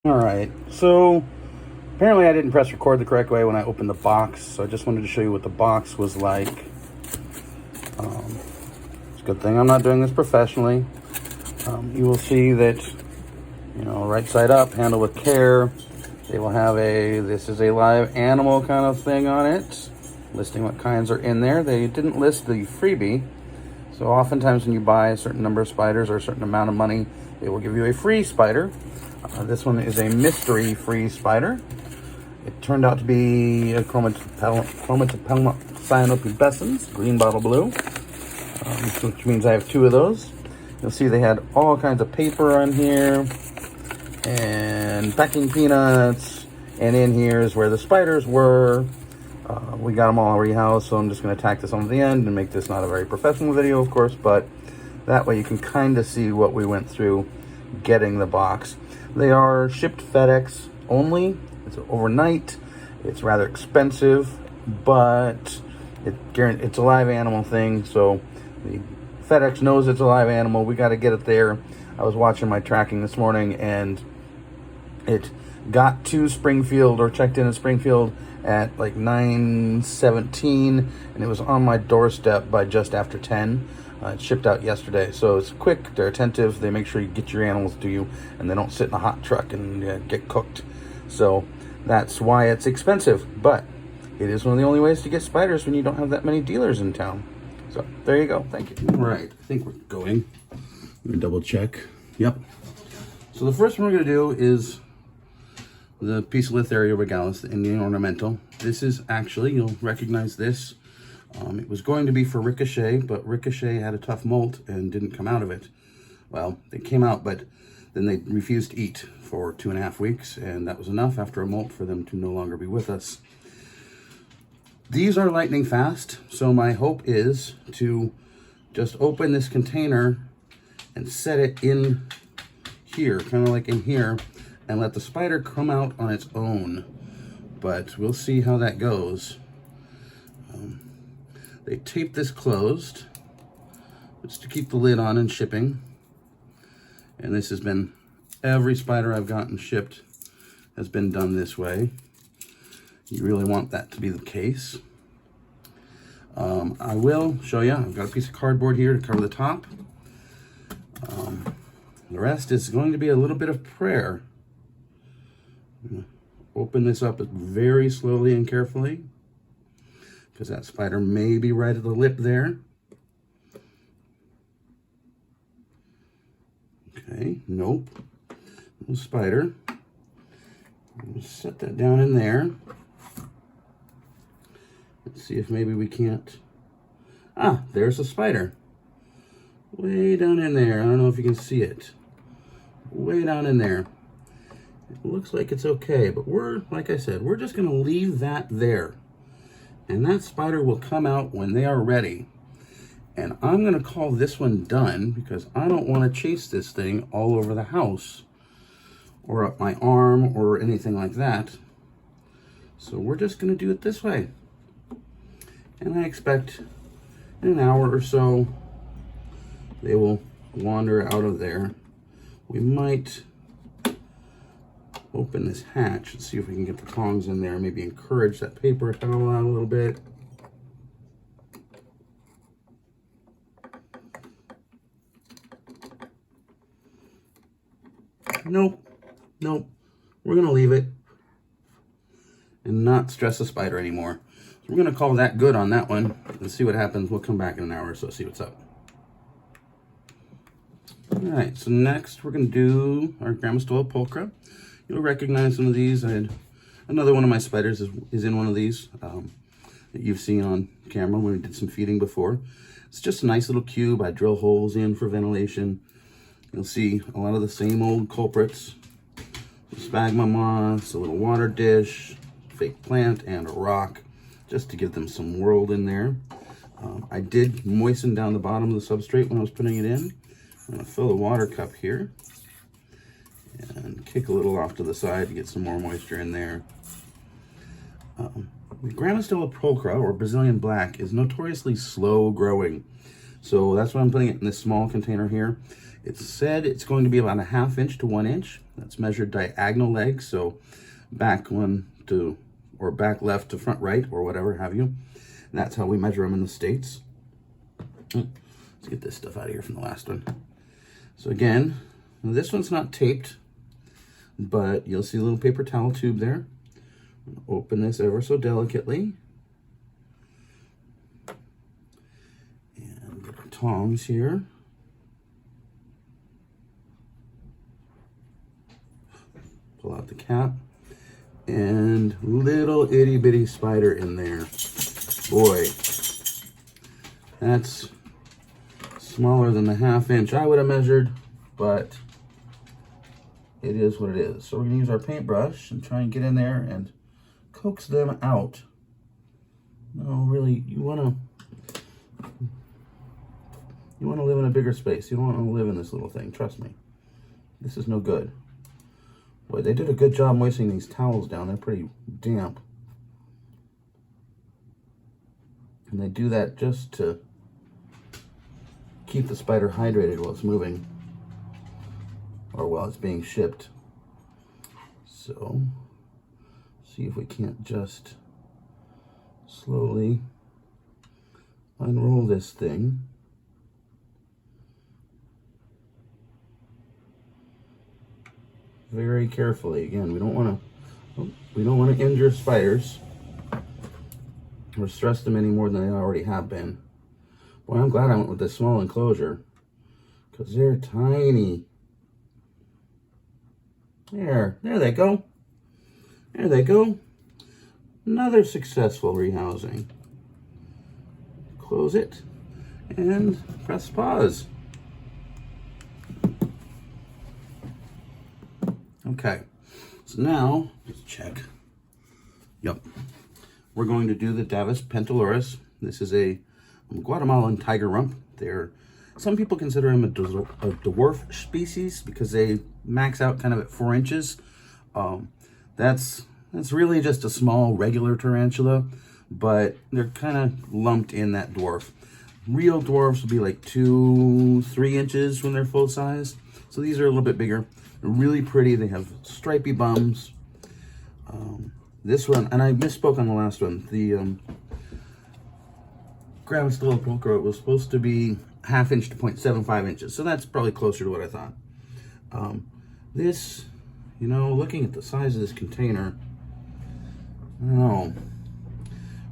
All right, so apparently I didn't press record the correct way when I opened the box, so I just wanted to show you what the box was like. It's a good thing I'm not doing this professionally. You will see that, right side up, handle with care. They will have this is a live animal kind of thing on it, listing what kinds are in there. They didn't list the freebie, so oftentimes when you buy a certain number of spiders or a certain amount of money, they will give you a free spider. This one is a mystery free spider. It turned out to be a Cyaneopubescens, green bottle blue, which means I have two of those. You'll see they had all kinds of paper on here and packing peanuts, and in here is where the spiders were. We got them all rehoused, so I'm just going to tack this on to the end and make this not a very professional video, of course, but that way you can kind of see what we went through getting the box. They are shipped FedEx only. It's overnight. It's rather expensive, but it's a live animal thing, so the FedEx knows it's a live animal. We got to get it there. I was watching my tracking this morning, and it got to Springfield, or checked in at Springfield at like 9:17, and it was on my doorstep by just after 10. It shipped out yesterday, so it's quick. They're attentive. They make sure you get your animals to you, and they don't sit in a hot truck and get cooked. So that's why it's expensive, but it is one of the only ways to get spiders when you don't have that many dealers in town. So there you go. Thank you. All right, I think we're going. Let me double check. Yep. So the first one we're going to do is the piece of Litharia Regalis, the Indian ornamental. This is actually, you'll recognize this. It was going to be for Ricochet, but Ricochet had a tough molt and didn't come out of it. Well, they came out, but then they refused to eat for 2.5 weeks, and that was enough after a molt for them to no longer be with us. These are lightning fast, so my hope is to just open this container and set it in here, kind of like in here, and let the spider come out on its own. But we'll see how that goes. They tape this closed just to keep the lid on in shipping. And this has been, every spider I've gotten shipped has been done this way. You really want that to be the case. I will show you, I've got a piece of cardboard here to cover the top. The rest is going to be a little bit of prayer. Open this up very slowly and carefully, because that spider may be right at the lip there. Okay, nope, no spider. Set that down in there. Let's see if maybe we can't. Ah, there's a spider. Way down in there. I don't know if you can see it. Way down in there. It looks like it's okay, but like I said, we're just going to leave that there. And that spider will come out when they are ready. And I'm going to call this one done, because I don't want to chase this thing all over the house or up my arm or anything like that. So we're just going to do it this way. And I expect in an hour or so, they will wander out of there. We might open this hatch and see if we can get the tongs in there, maybe encourage that paper towel out a little bit. Nope, we're gonna leave it and not stress the spider anymore. So we're gonna call that good on that one and see what happens. We'll come back in an hour or so, see what's up. All right, so next we're gonna do our Grandma's Pulchra. You'll recognize some of these. I had another one of my spiders is in one of these that you've seen on camera when we did some feeding before. It's just a nice little cube. I drill holes in for ventilation. You'll see a lot of the same old culprits. Sphagnum moss, a little water dish, fake plant, and a rock, just to give them some world in there. I did moisten down the bottom of the substrate when I was putting it in. I'm gonna fill the water cup here and kick a little off to the side to get some more moisture in there. The Grandma's Pulchra, or Brazilian black, is notoriously slow growing. So that's why I'm putting it in this small container here. It said it's going to be about a 1/2 inch to 1 inch. That's measured diagonal legs, so back one to, or back left to front right, or whatever have you. And that's how we measure them in the States. Let's get this stuff out of here from the last one. So again, this one's not taped, but you'll see a little paper towel tube there. Open this ever so delicately. And get our tongs here. Pull out the cap. And little itty bitty spider in there. Boy, that's smaller than the 1/2 inch I would have measured, but it is what it is. So we're gonna use our paintbrush and try and get in there and coax them out. No, really, you wanna live in a bigger space. You don't wanna live in this little thing, trust me. This is no good. Boy, they did a good job moistening these towels down. They're pretty damp. And they do that just to keep the spider hydrated while it's moving, or while it's being shipped. So, see if we can't just slowly unroll this thing. Very carefully. Again, we don't want to injure spiders or stress them any more than they already have been. Boy, I'm glad I went with this small enclosure, because they're tiny. There they go. There they go. Another successful rehousing. Close it and press pause. Okay, so now let's check. Yep, we're going to do the Davis Pentaloris. This is a Guatemalan tiger rump. Some people consider him a dwarf species because they max out kind of at 4 inches. That's really just a small regular tarantula, but they're kind of lumped in that dwarf. Real dwarfs will be like 2-3 inches when they're full size. So these are a little bit bigger. They're really pretty. They have stripy bums. This one, and I misspoke on the last one. The Regalis Pulchra was supposed to be 1/2 inch to 0.75 inches. So that's probably closer to what I thought. This, you know, looking at the size of this container, I don't know.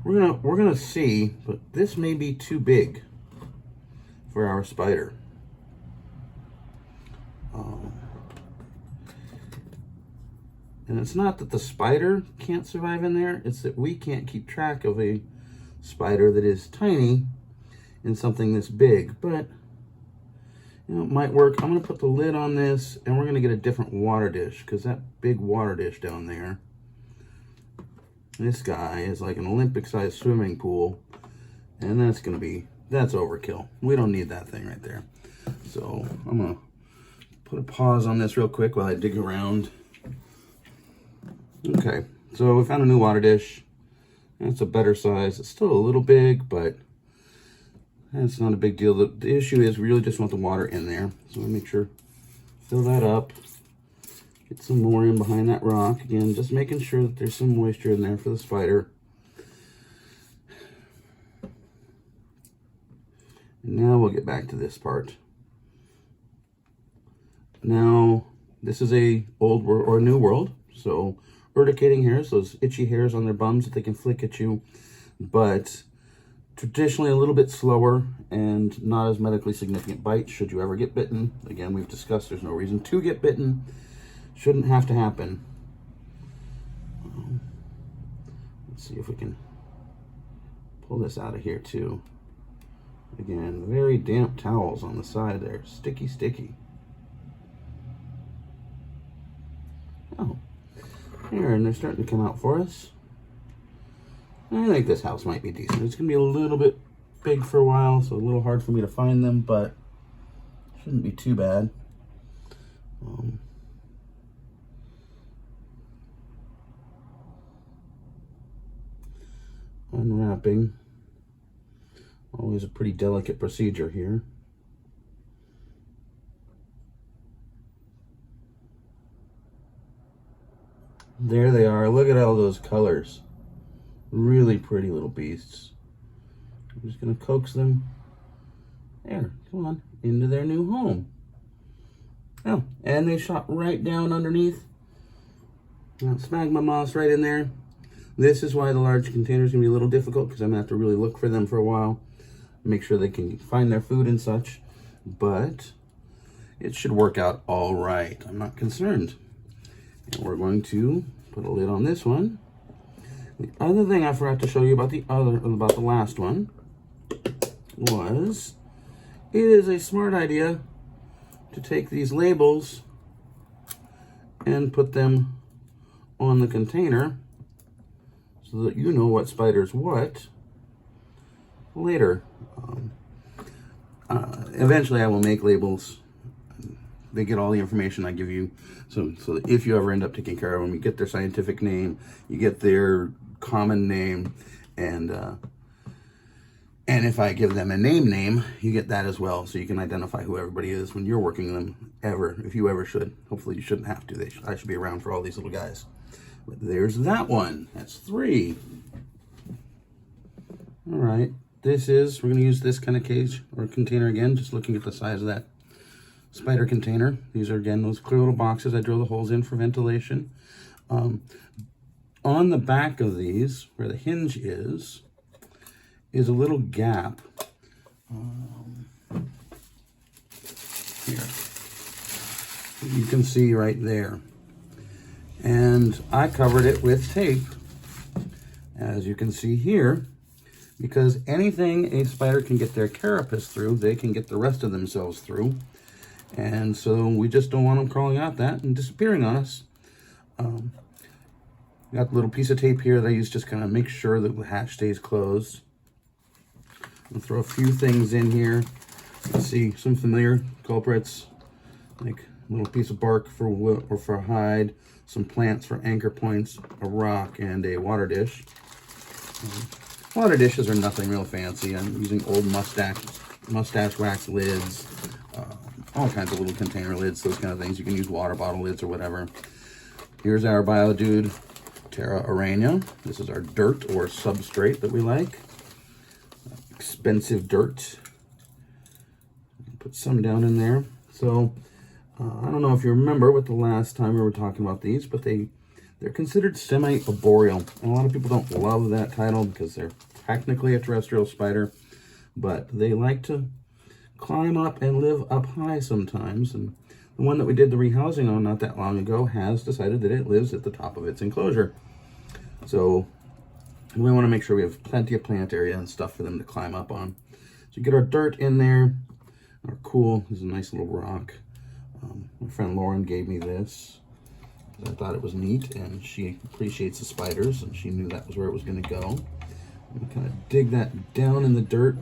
We're gonna see, but this may be too big for our spider. And it's not that the spider can't survive in there, it's that we can't keep track of a spider that is tiny in something this big. But, you know, it might work. I'm gonna put the lid on this, and we're gonna get a different water dish, because that big water dish down there, this guy is like an Olympic-sized swimming pool, and that's overkill. We don't need that thing right there. So I'm gonna put a pause on this real quick while I dig around. Okay, so we found a new water dish. It's a better size. It's still a little big, but that's not a big deal. The issue is we really just want the water in there. So we make sure, fill that up. Get some more in behind that rock. Again, just making sure that there's some moisture in there for the spider. And now we'll get back to this part. Now, this is a old or a new world. So urticating hairs, those itchy hairs on their bums that they can flick at you, but traditionally a little bit slower and not as medically significant bites should you ever get bitten. Again, we've discussed there's no reason to get bitten. Shouldn't have to happen. Let's see if we can pull this out of here too. Again, very damp towels on the side there. Sticky, sticky. Oh, here, and they're starting to come out for us. I think this house might be decent. It's going to be a little bit big for a while, so a little hard for me to find them, but shouldn't be too bad. Unwrapping. Always a pretty delicate procedure here. There they are. Look at all those colors. Really pretty little beasts. I'm just going to coax them, there, come on, into their new home. Oh, and they shot right down underneath. Smegma moss right in there. This is why the large containers can be a little difficult, because I'm going to have to really look for them for a while. Make sure they can find their food and such. But it should work out all right. I'm not concerned. And we're going to put a lid on this one. The other thing I forgot to show you about the last one was it is a smart idea to take these labels and put them on the container so that you know what spider's what later. Eventually I will make labels. They get all the information I give you, so that if you ever end up taking care of them, you get their scientific name, you get their common name, and if I give them a name, you get that as well, so you can identify who everybody is when you're working them, if you ever should. Hopefully you shouldn't have to. I should be around for all these little guys. But there's that one. That's 3. All right, we're going to use this kind of cage or container again, just looking at the size of that spider container. These are, again, those clear little boxes I drill the holes in for ventilation. On the back of these, where the hinge is a little gap. Here. You can see right there. And I covered it with tape, as you can see here, because anything a spider can get their carapace through, they can get the rest of themselves through. And so we just don't want them crawling out that and disappearing on us. Got a little piece of tape here that I use just kind of make sure that the hatch stays closed. I'll throw a few things in here. Let's see, some familiar culprits, like a little piece of bark for wood or for a hide, some plants for anchor points, a rock, and a water dish. Water dishes are nothing real fancy. I'm using old mustache wax lids, all kinds of little container lids, those kind of things. You can use water bottle lids or whatever. Here's our Biodude Terra Arena. This is our dirt or substrate that we like. Expensive dirt. Put some down in there. So I don't know if you remember what the last time we were talking about these, but they're considered semi-arboreal. And a lot of people don't love that title because they're technically a terrestrial spider, but they like to climb up and live up high sometimes. And the one that we did the rehousing on not that long ago has decided that it lives at the top of its enclosure. So we want to make sure we have plenty of plant area and stuff for them to climb up on. So you get our dirt in there. Our cool, this is a nice little rock. My friend Lauren gave me this. I thought it was neat, and she appreciates the spiders, and she knew that was where it was going to go. I'm kind of dig that down in the dirt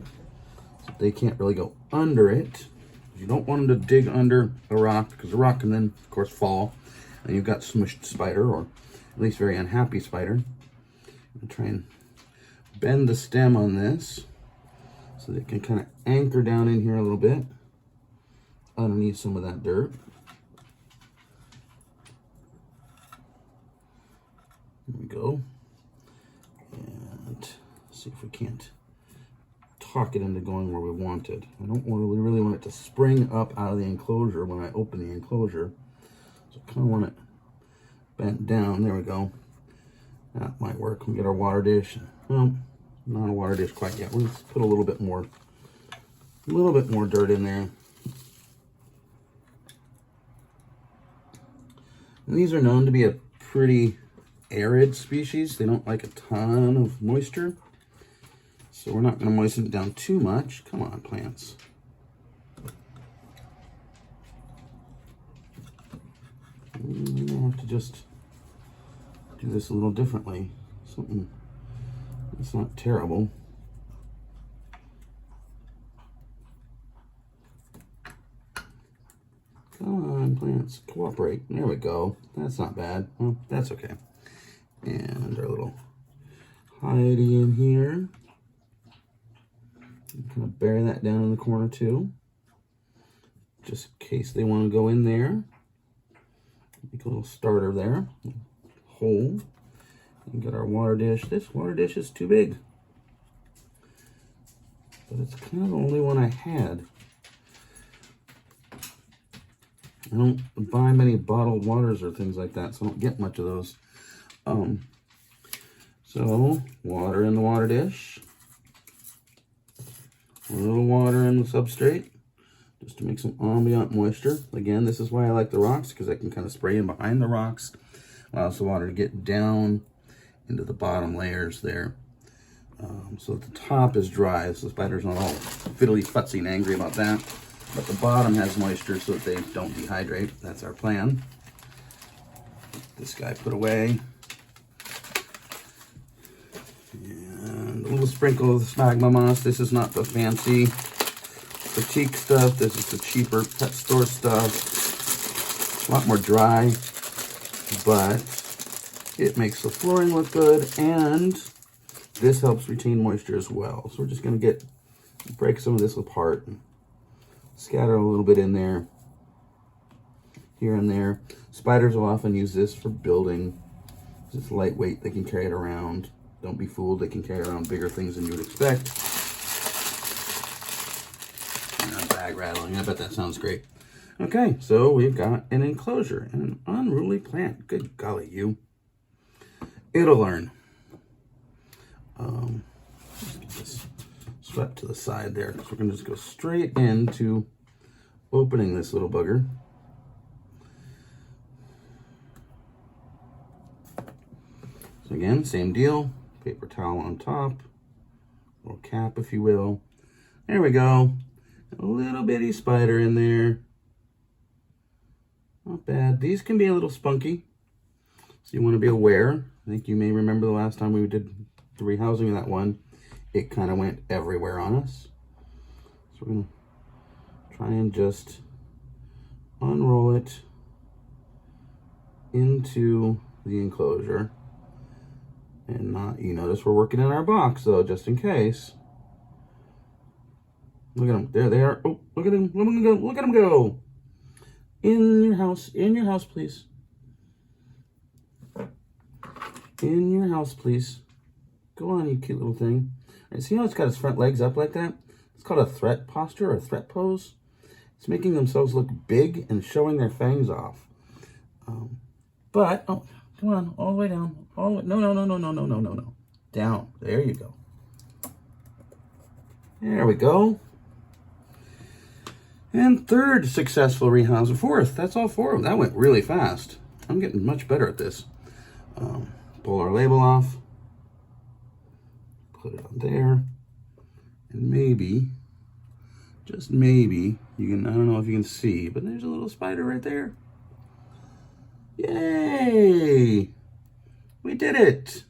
so they can't really go under it. You don't want them to dig under a rock, because the rock can then, of course, fall, and you've got smushed spider, or at least very unhappy spider. I'm going to try and bend the stem on this so that it can kind of anchor down in here a little bit underneath some of that dirt. There we go. And see if we can't talk it into going where we want it. I don't really want it to spring up out of the enclosure when I open the enclosure. So I kind of want it bent down. There we go. That might work. We get our water dish. Well, not a water dish quite yet. We'll just put a little bit more dirt in there. And these are known to be a pretty arid species. They don't like a ton of moisture. So we're not going to moisten it down too much. Come on, plants. We're going to have to just do this a little differently. Something that's not terrible. Come on, plants, cooperate. There we go. That's not bad. Well, that's okay. And our little hidey in here. Kind of bury that down in the corner too, just in case they want to go in there. Make a little starter there. hole and get our water dish. This water dish is too big, but it's kind of the only one I had. I don't buy many bottled waters or things like that, so I don't get much of those. So water in the water dish, a little water in the substrate, just to make some ambient moisture. Again, this is why I like the rocks, because I can kind of spray in behind the rocks. Allows the water to get down into the bottom layers there. So that the top is dry, so the spider's not all fiddly futsy and angry about that. But the bottom has moisture so that they don't dehydrate. That's our plan. This guy put away. And a little sprinkle of smegma moss. This is not the fancy boutique stuff. This is the cheaper pet store stuff. A lot more dry, but it makes the flooring look good, and this helps retain moisture as well. So we're just going to break some of this apart and scatter a little bit in there, here and there. Spiders will often use this for building. It's lightweight, they can carry it around. Don't be fooled, they can carry around bigger things than you would expect. And bag rattling, I bet that sounds great. Okay, so we've got an enclosure and an unruly plant. Good golly, you. It'll learn. Just get this swept to the side there, because we're going to just go straight into opening this little bugger. So again, same deal. Paper towel on top, little cap, if you will. There we go. A little bitty spider in there. Not bad. These can be a little spunky, so you want to be aware. I think you may remember the last time we did the rehousing of that one. It kind of went everywhere on us. So we're going to try and just unroll it into the enclosure. And not, you notice we're working in our box though, just in case. Look at them. There they are. Oh, look at them. Look at them go. Look at them go. In your house, please. In your house, please. Go on, you cute little thing. All right, see how it's got its front legs up like that? It's called a threat posture or a threat pose. It's making themselves look big and showing their fangs off. But, oh, come on, all the way down. All the way, no. Down. There you go. There we go. And third successful rehouse. Fourth. That's all four of them. That went really fast. I'm getting much better at this. Pull our label off. Put it on there. And maybe, just maybe, you can, I don't know if you can see, but there's a little spider right there. Yay! We did it!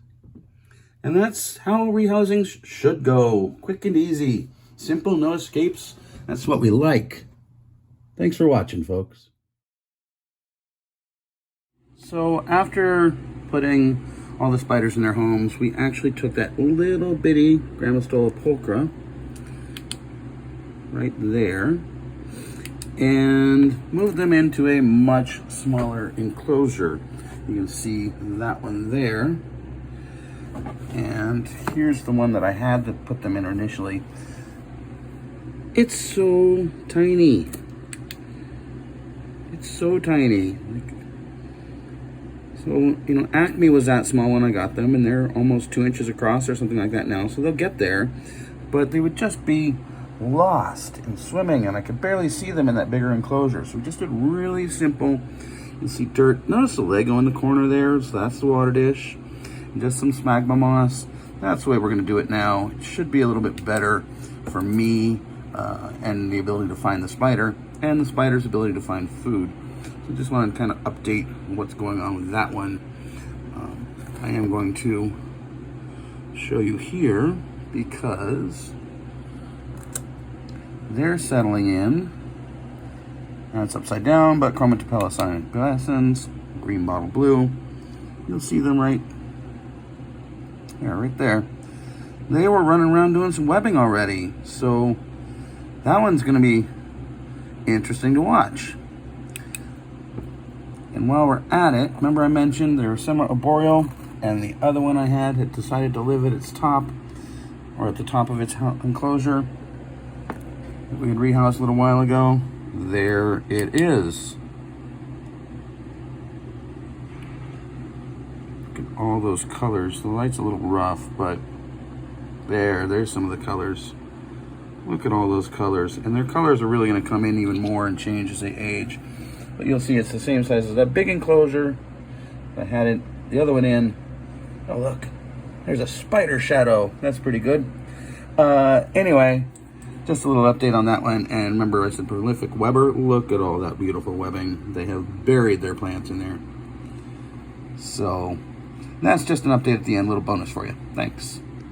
And that's how rehousing should go. Quick and easy. Simple, no escapes. That's what we like. Thanks for watching, folks. So after putting all the spiders in their homes, we actually took that little bitty Gramistola pulchra right there and moved them into a much smaller enclosure. You can see that one there. And here's the one that I had to put them in initially. It's so tiny. It's so tiny. So, you know, Acme was that small when I got them, and they're almost 2 inches across or something like that now, so they'll get there. But they would just be lost in swimming, and I could barely see them in that bigger enclosure. So we just did really simple. You can see dirt. Notice the Lego in the corner there, so that's the water dish. And just some smegma moss. That's the way we're going to do it now. It should be a little bit better for me and the ability to find the spider, and the spider's ability to find food. So just want to kind of update what's going on with that one. I am going to show you here because they're settling in. Now it's upside down, but Cyaneopubescens, green bottle blue. You'll see them right there. They were running around doing some webbing already, so that one's going to be interesting to watch. And while we're at it, remember I mentioned there was summer arboreal, and the other one I had decided to live at its top, or at the top of its enclosure. We had rehoused a little while ago. There it is. Look at all those colors. The light's a little rough, but there's some of the colors. Look at all those colors. And their colors are really going to come in even more and change as they age. But you'll see it's the same size as that big enclosure. I had it, the other one in. Oh, look. There's a spider shadow. That's pretty good. Anyway, just a little update on that one. And remember, I said prolific Weber. Look at all that beautiful webbing. They have buried their plants in there. So, that's just an update at the end. Little bonus for you. Thanks.